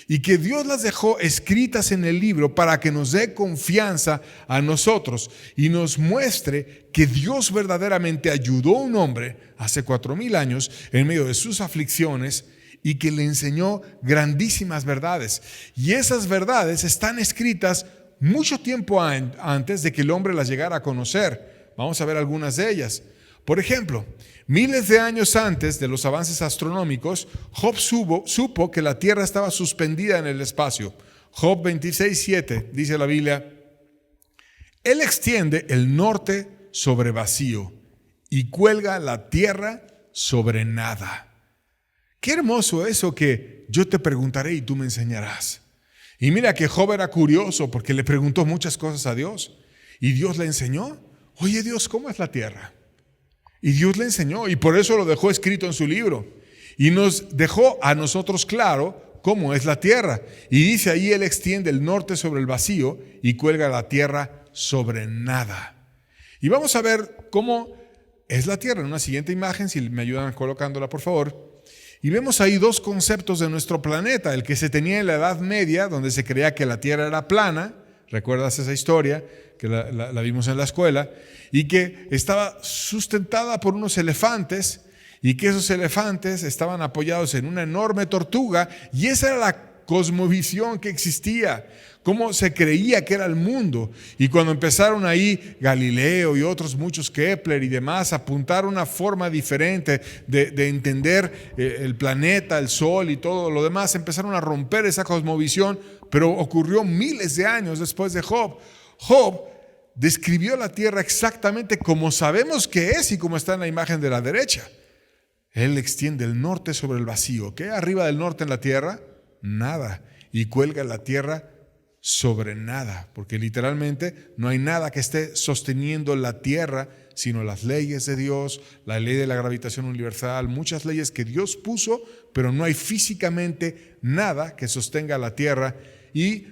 y que Dios las dejó escritas en el libro para que nos dé confianza a nosotros y nos muestre que Dios verdaderamente ayudó a un hombre hace 4000 años en medio de sus aflicciones y que le enseñó grandísimas verdades. Y esas verdades están escritas mucho tiempo antes de que el hombre las llegara a conocer. Vamos a ver algunas de ellas. Por ejemplo, miles de años antes de los avances astronómicos, Job supo que la Tierra estaba suspendida en el espacio. Job 26:7 dice la Biblia: Él extiende el norte sobre vacío y cuelga la tierra sobre nada. Qué hermoso eso que yo te preguntaré y tú me enseñarás. Y mira que Job era curioso porque le preguntó muchas cosas a Dios y Dios le enseñó. Oye Dios, ¿cómo es la tierra? Y Dios le enseñó y por eso lo dejó escrito en su libro. Y nos dejó a nosotros claro cómo es la tierra. Y dice ahí: Él extiende el norte sobre el vacío y cuelga la tierra sobre nada. Y vamos a ver cómo es la tierra en una siguiente imagen, si me ayudan colocándola por favor. Y vemos ahí dos conceptos de nuestro planeta: el que se tenía en la Edad Media, donde se creía que la tierra era plana. ¿Recuerdas esa historia? Que la vimos en la escuela, y que estaba sustentada por unos elefantes, y que esos elefantes estaban apoyados en una enorme tortuga, y esa era la cosmovisión que existía, cómo se creía que era el mundo. Y cuando empezaron ahí Galileo y otros muchos, Kepler y demás, a apuntar una forma diferente de entender el planeta, el sol y todo lo demás, empezaron a romper esa cosmovisión, pero ocurrió miles de años después de Job. Job describió la tierra exactamente como sabemos que es y como está en la imagen de la derecha. Él extiende el norte sobre el vacío. ¿Qué hay arriba del norte en la tierra? Nada. Y cuelga la tierra sobre nada, porque literalmente no hay nada que esté sosteniendo la tierra, sino las leyes de Dios, la ley de la gravitación universal, muchas leyes que Dios puso, pero no hay físicamente nada que sostenga la tierra. Y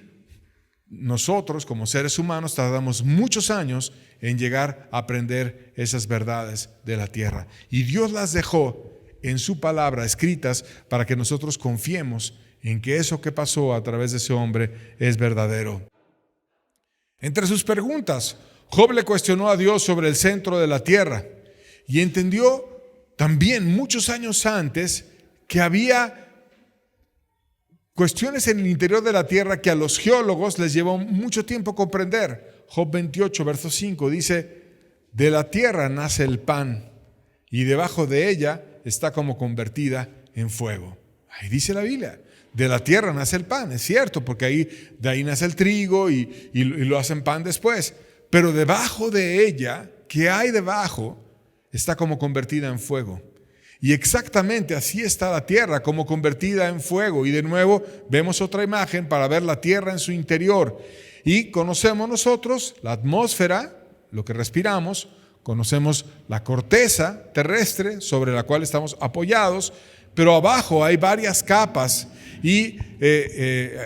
nosotros como seres humanos tardamos muchos años en llegar a aprender esas verdades de la tierra. Y Dios las dejó en su palabra escritas para que nosotros confiemos en que eso que pasó a través de ese hombre es verdadero. Entre sus preguntas, Job le cuestionó a Dios sobre el centro de la tierra y entendió también muchos años antes que había cuestiones en el interior de la tierra que a los geólogos les llevó mucho tiempo comprender. Job 28, verso 5 dice: de la tierra nace el pan y debajo de ella está como convertida en fuego. Ahí dice la Biblia: de la tierra nace el pan. Es cierto, porque de ahí nace el trigo y lo hacen pan después. Pero debajo de ella, ¿qué hay debajo? Está como convertida en fuego. Y exactamente así está la tierra, como convertida en fuego. Y de nuevo vemos otra imagen para ver la tierra en su interior. Y conocemos nosotros la atmósfera, lo que respiramos, conocemos la corteza terrestre sobre la cual estamos apoyados, pero abajo hay varias capas y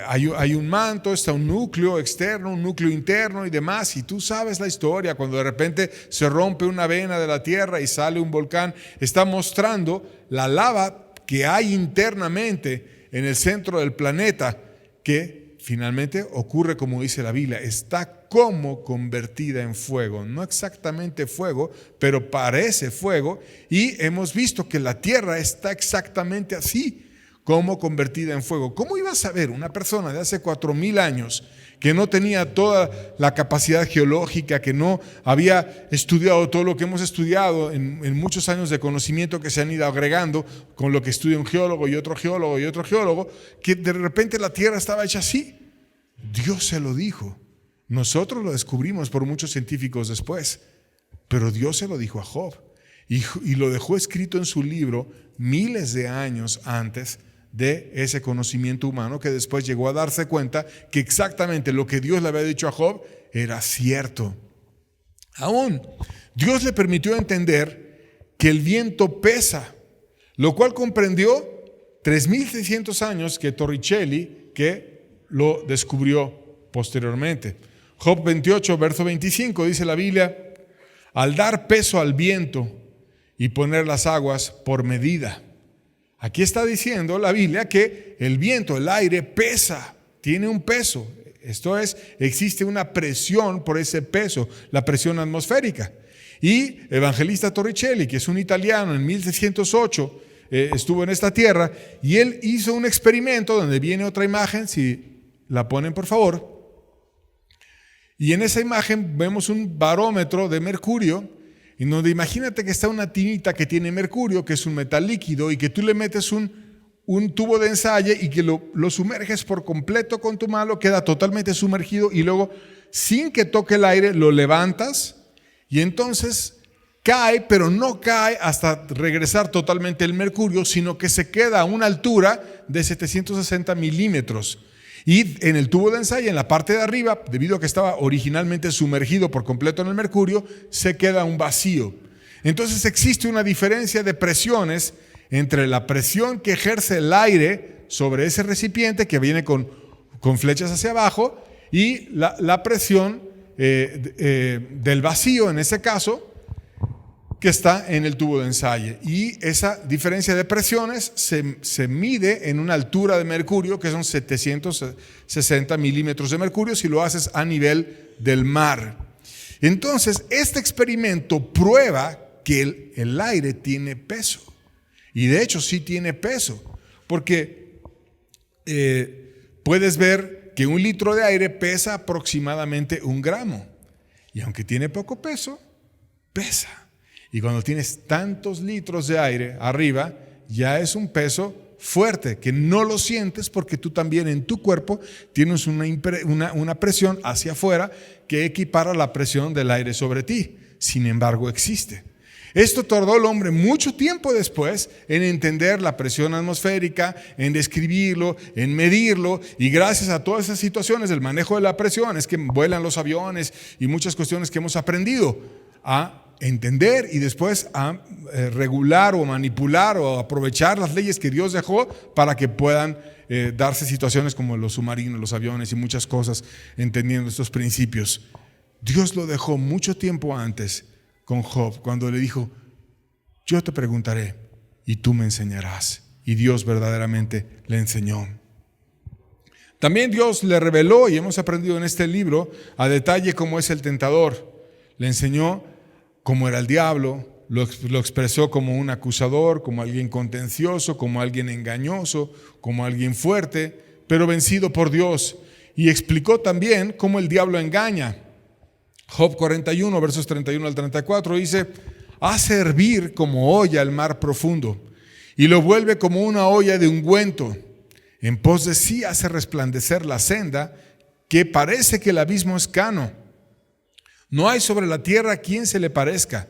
hay un manto, está un núcleo externo, un núcleo interno y demás. Y tú sabes la historia, cuando de repente se rompe una vena de la tierra y sale un volcán, está mostrando la lava que hay internamente en el centro del planeta, que finalmente ocurre como dice la Biblia, está como convertida en fuego. No exactamente fuego, pero parece fuego. Y hemos visto que la tierra está exactamente así, como convertida en fuego. ¿Cómo iba a saber una persona de hace 4000 años que no tenía toda la capacidad geológica, que no había estudiado todo lo que hemos estudiado en muchos años de conocimiento que se han ido agregando con lo que estudia un geólogo y otro geólogo y otro geólogo, que de repente la tierra estaba hecha así? Dios se lo dijo. Nosotros lo descubrimos por muchos científicos después, pero Dios se lo dijo a Job y lo dejó escrito en su libro miles de años antes de ese conocimiento humano, que después llegó a darse cuenta que exactamente lo que Dios le había dicho a Job era cierto. Aún Dios le permitió entender que el viento pesa, lo cual comprendió 3600 años que Torricelli que lo descubrió posteriormente. Job 28, verso 25 dice la Biblia: al dar peso al viento y poner las aguas por medida, Aquí está diciendo la Biblia que el viento, el aire pesa, tiene un peso. Esto es, existe una presión por ese peso, la presión atmosférica. Y Evangelista Torricelli, que es un italiano, en 1608 estuvo en esta tierra y él hizo un experimento donde viene otra imagen, si la ponen por favor. Y en esa imagen vemos un barómetro de mercurio, en donde imagínate que está una tinita que tiene mercurio, que es un metal líquido, y que tú le metes un tubo de ensayo y que lo sumerges por completo con tu mano, queda totalmente sumergido y luego, sin que toque el aire, lo levantas y entonces cae, pero no cae hasta regresar totalmente el mercurio, sino que se queda a una altura de 760 milímetros. Y en el tubo de ensayo, en la parte de arriba, debido a que estaba originalmente sumergido por completo en el mercurio, se queda un vacío. Entonces existe una diferencia de presiones entre la presión que ejerce el aire sobre ese recipiente, que viene con flechas hacia abajo, y la presión del vacío, en ese caso, que está en el tubo de ensayo. Y esa diferencia de presiones se mide en una altura de mercurio que son 760 milímetros de mercurio si lo haces a nivel del mar. Entonces, este experimento prueba que el aire tiene peso. Y de hecho sí tiene peso, porque puedes ver que 1 litro de aire pesa aproximadamente 1 gramo. Y aunque tiene poco peso, pesa. Y cuando tienes tantos litros de aire arriba, ya es un peso fuerte, que no lo sientes porque tú también en tu cuerpo tienes una presión hacia afuera que equipara la presión del aire sobre ti. Sin embargo, existe. Esto tardó el hombre mucho tiempo después en entender la presión atmosférica, en describirlo, en medirlo, y gracias a todas esas situaciones del manejo de la presión es que vuelan los aviones y muchas cuestiones que hemos aprendido a entender y después a regular o manipular o aprovechar las leyes que Dios dejó para que puedan darse situaciones como los submarinos, los aviones y muchas cosas, entendiendo estos principios. Dios lo dejó mucho tiempo antes con Job, cuando le dijo: yo te preguntaré y tú me enseñarás. Y Dios verdaderamente le enseñó. También Dios le reveló, y hemos aprendido en este libro a detalle cómo es el tentador. Le enseñó cómo era el diablo, lo expresó como un acusador, como alguien contencioso, como alguien engañoso, como alguien fuerte, pero vencido por Dios. Y explicó también cómo el diablo engaña. Job 41, versos 31 al 34 dice: hace hervir como olla el mar profundo y lo vuelve como una olla de ungüento. En pos de sí hace resplandecer la senda, que parece que el abismo es cano. No hay sobre la tierra quien se le parezca.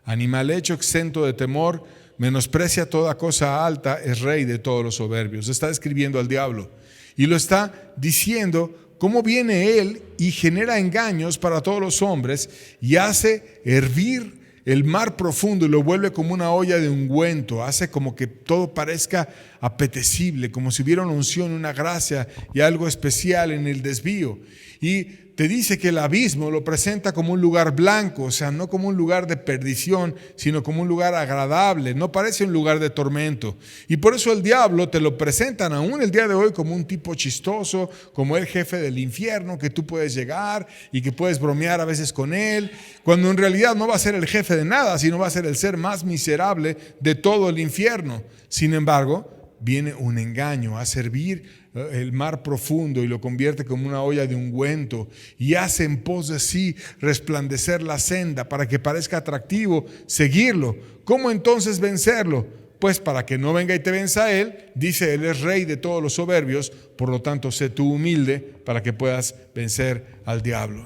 Animal hecho exento de temor, menosprecia toda cosa alta, es rey de todos los soberbios. Está describiendo al diablo y lo está diciendo cómo viene él y genera engaños para todos los hombres y hace hervir el mar profundo y lo vuelve como una olla de ungüento. Hace como que todo parezca apetecible, como si hubiera una unción, una gracia y algo especial en el desvío. Y te dice que el abismo lo presenta como un lugar blanco, o sea, no como un lugar de perdición, sino como un lugar agradable. No parece un lugar de tormento. Y por eso el diablo te lo presentan aún el día de hoy como un tipo chistoso, como el jefe del infierno, que tú puedes llegar y que puedes bromear a veces con él, cuando en realidad no va a ser el jefe de nada, sino va a ser el ser más miserable de todo el infierno. Sin embargo, viene un engaño a servir el mar profundo y lo convierte como una olla de ungüento y hace en pos de sí resplandecer la senda para que parezca atractivo seguirlo. ¿Cómo entonces vencerlo? Pues para que no venga y te venza él, dice: él es rey de todos los soberbios, por lo tanto sé tú humilde para que puedas vencer al diablo.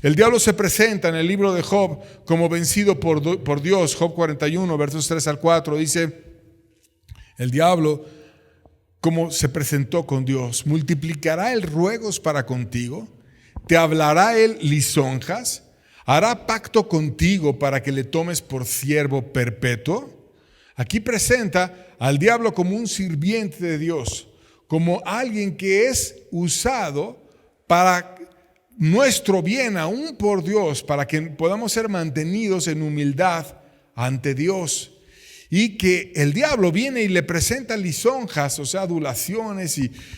El diablo se presenta en el libro de Job como vencido por Dios. Job 41, versos 3 al 4 dice: el diablo, como se presentó con Dios, multiplicará él ruegos para contigo, te hablará él lisonjas, hará pacto contigo para que le tomes por siervo perpetuo. Aquí presenta al diablo como un sirviente de Dios, como alguien que es usado para nuestro bien, aún por Dios, para que podamos ser mantenidos en humildad ante Dios. y que el diablo viene y le presenta lisonjas, o sea, adulaciones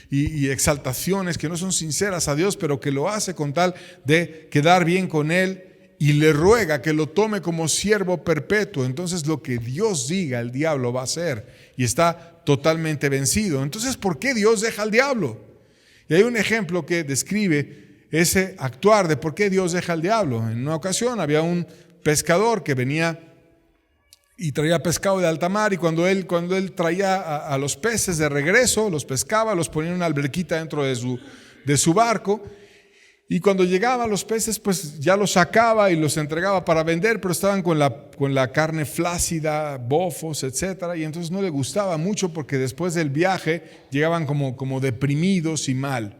y exaltaciones que no son sinceras a Dios, pero que lo hace con tal de quedar bien con él, y le ruega que lo tome como siervo perpetuo. Entonces lo que Dios diga, el diablo va a hacer, y está totalmente vencido. Entonces, ¿por qué Dios deja al diablo? Y hay un ejemplo que describe ese actuar de por qué Dios deja al diablo. En una ocasión había un pescador que venía y traía pescado de alta mar, y cuando él traía a los peces de regreso, los pescaba, los ponía en una alberquita dentro de su barco, y cuando llegaban los peces, pues ya los sacaba y los entregaba para vender, pero estaban con la carne flácida, bofos, etcétera, y entonces no le gustaba mucho porque después del viaje llegaban como deprimidos y mal.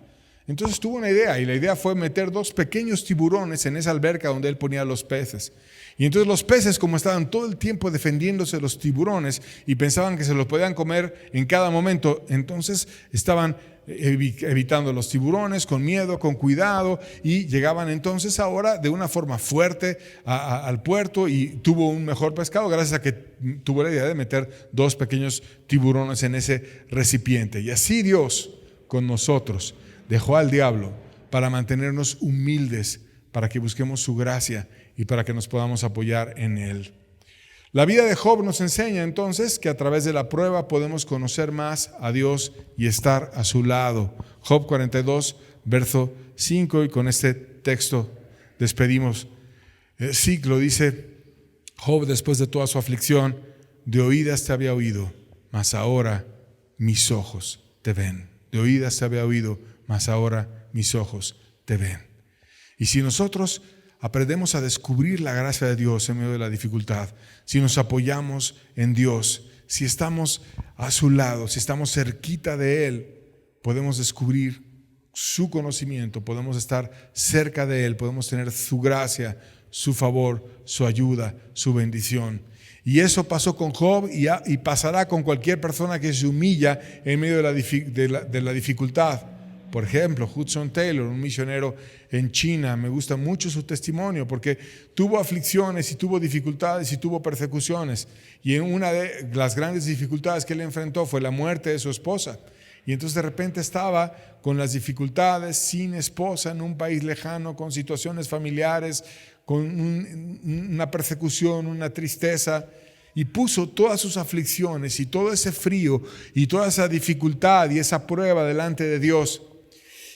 Entonces tuvo una idea, y la idea fue meter 2 pequeños tiburones en esa alberca donde él ponía los peces. Y entonces los peces, como estaban todo el tiempo defendiéndose de los tiburones y pensaban que se los podían comer en cada momento, entonces estaban evitando los tiburones con miedo, con cuidado, y llegaban entonces ahora de una forma fuerte al puerto, y tuvo un mejor pescado gracias a que tuvo la idea de meter 2 pequeños tiburones en ese recipiente. Y así Dios con nosotros dejó al diablo para mantenernos humildes, para que busquemos su gracia y para que nos podamos apoyar en él. La vida de Job nos enseña entonces que a través de la prueba podemos conocer más a Dios y estar a su lado. Job 42, verso 5, y con este texto despedimos el ciclo. Dice Job, después de toda su aflicción: de oídas te había oído, mas ahora mis ojos te ven. De oídas te había oído, mas ahora mis ojos te ven. Y si nosotros aprendemos a descubrir la gracia de Dios en medio de la dificultad, si nos apoyamos en Dios, si estamos a su lado, si estamos cerquita de Él, podemos descubrir su conocimiento, podemos estar cerca de Él, podemos tener su gracia, su favor, su ayuda, su bendición. Y eso pasó con Job y pasará con cualquier persona que se humilla en medio de la dificultad. Por ejemplo, Hudson Taylor, un misionero en China, me gusta mucho su testimonio porque tuvo aflicciones y tuvo dificultades y tuvo persecuciones. Y en una de las grandes dificultades que él enfrentó fue la muerte de su esposa. Y entonces de repente estaba con las dificultades, sin esposa, en un país lejano, con situaciones familiares, con una persecución, una tristeza. Y puso todas sus aflicciones y todo ese frío y toda esa dificultad y esa prueba delante de Dios.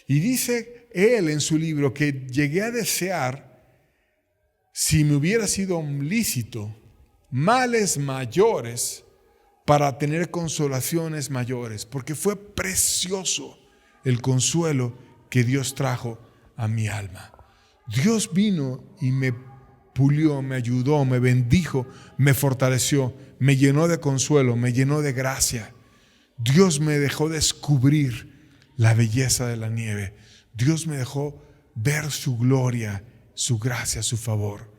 Y dice él en su libro que llegué a desear, si me hubiera sido lícito, males mayores para tener consolaciones mayores, porque fue precioso el consuelo que Dios trajo a mi alma. Dios vino y me pulió, me ayudó, me bendijo, me fortaleció, me llenó de consuelo, me llenó de gracia. Dios me dejó descubrir la belleza de la nieve. Dios me dejó ver su gloria, su gracia, su favor.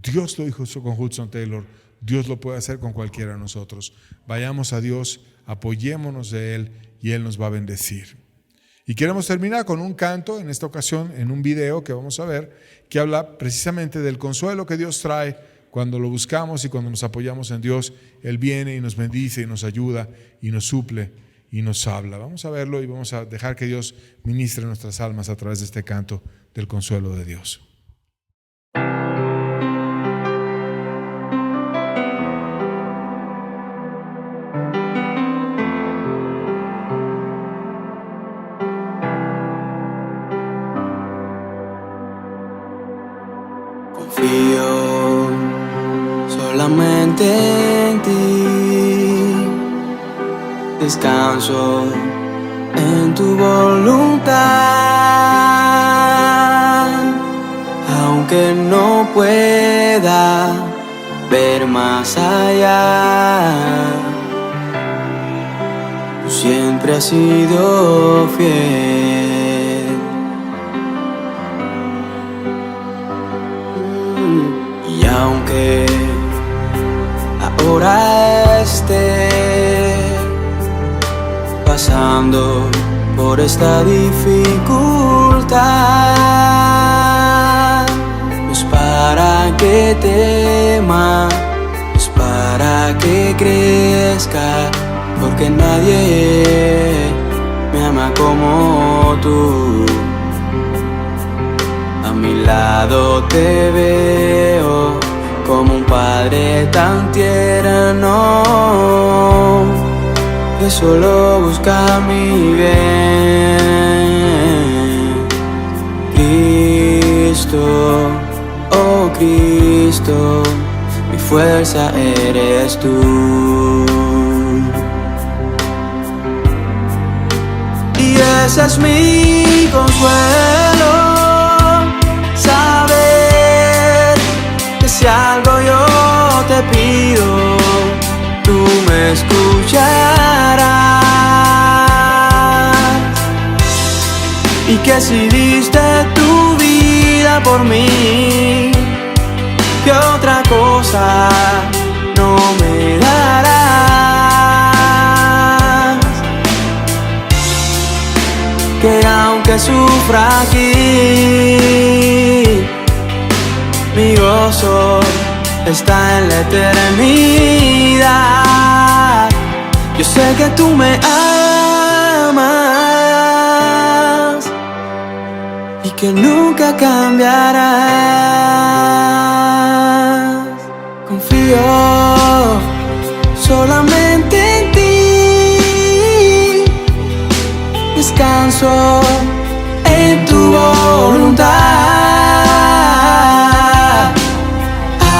Dios lo dijo con Hudson Taylor. Dios lo puede hacer con cualquiera de nosotros. Vayamos a Dios, apoyémonos de Él y Él nos va a bendecir. Y queremos terminar con un canto, en esta ocasión en un video que vamos a ver, que habla precisamente del consuelo que Dios trae cuando lo buscamos y cuando nos apoyamos en Dios. Él viene y nos bendice y nos ayuda y nos suple y nos habla. Vamos a verlo y vamos a dejar que Dios ministre nuestras almas a través de este canto del consuelo de Dios. Confío solamente en ti, descanso en tu voluntad, aunque no pueda ver más allá. Tú siempre has sido fiel. Y aunque ahora esté pasando por esta dificultad, no es para que tema, no es para que crea. porque nadie me ama como tú. A mi lado te veo como un padre tan tierno que solo busca mi bien. Cristo, oh Cristo, mi fuerza eres tú. Y ese es mi consuelo, saber que si algo yo te pido, tú me escucharás. Y que si diste tu vida por mí, ¿qué otra cosa no me darás? Que aunque sufra aquí, mi gozo está en la eternidad. Yo sé que tú me amas y que nunca cambiarás. Confío solamente en ti, descanso en tu voluntad.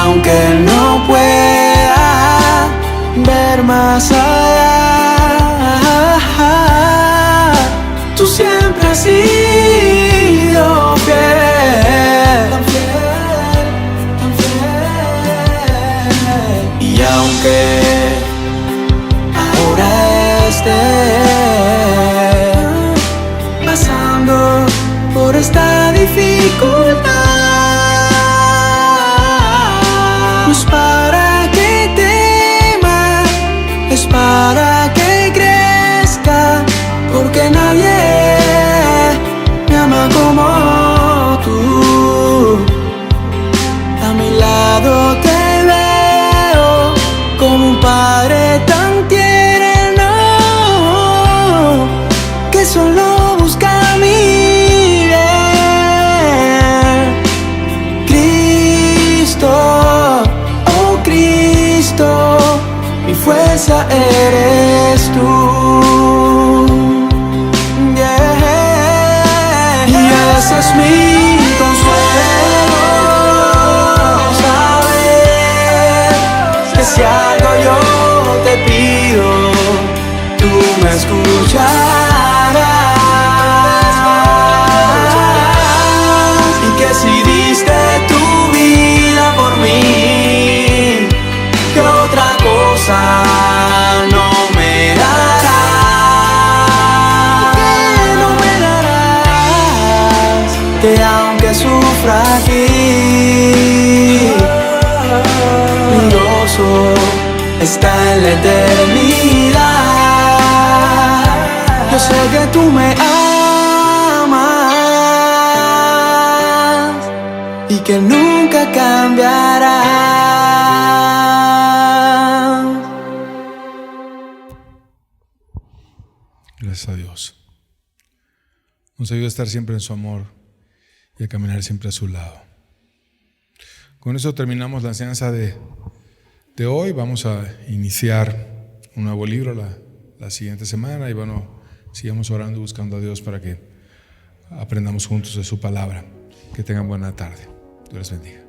Aunque no pueda ver más allá, tú siempre has sido fiel, tan fiel, tan fiel. Y aunque ahora esté pasando por esta dificultad, no es para que tema, es para que crezca, porque nadie me ama como tú. A mi lado te veo como un padre tan tierno que solo busca mi bien. Cristo, oh Cristo, mi fuerza eres tú. Yeah. Y ese es mi consuelo, saber que si algo yo te pido, tú me escucharás. Y que si diste tu vida por mí, ¿qué otra cosa no me darás? ¿Qué no me darás? Que aunque sufra aquí, mi gozo está en la eternidad. Yo sé que tú me amas y que nunca cambiarás. Gracias a Dios. Nos ayuda a estar siempre en su amor y a caminar siempre a su lado. Con eso terminamos la enseñanza de hoy. Vamos a iniciar un nuevo libro la siguiente semana y bueno, sigamos orando y buscando a Dios para que aprendamos juntos de su palabra. Que tengan buena tarde. Dios les bendiga.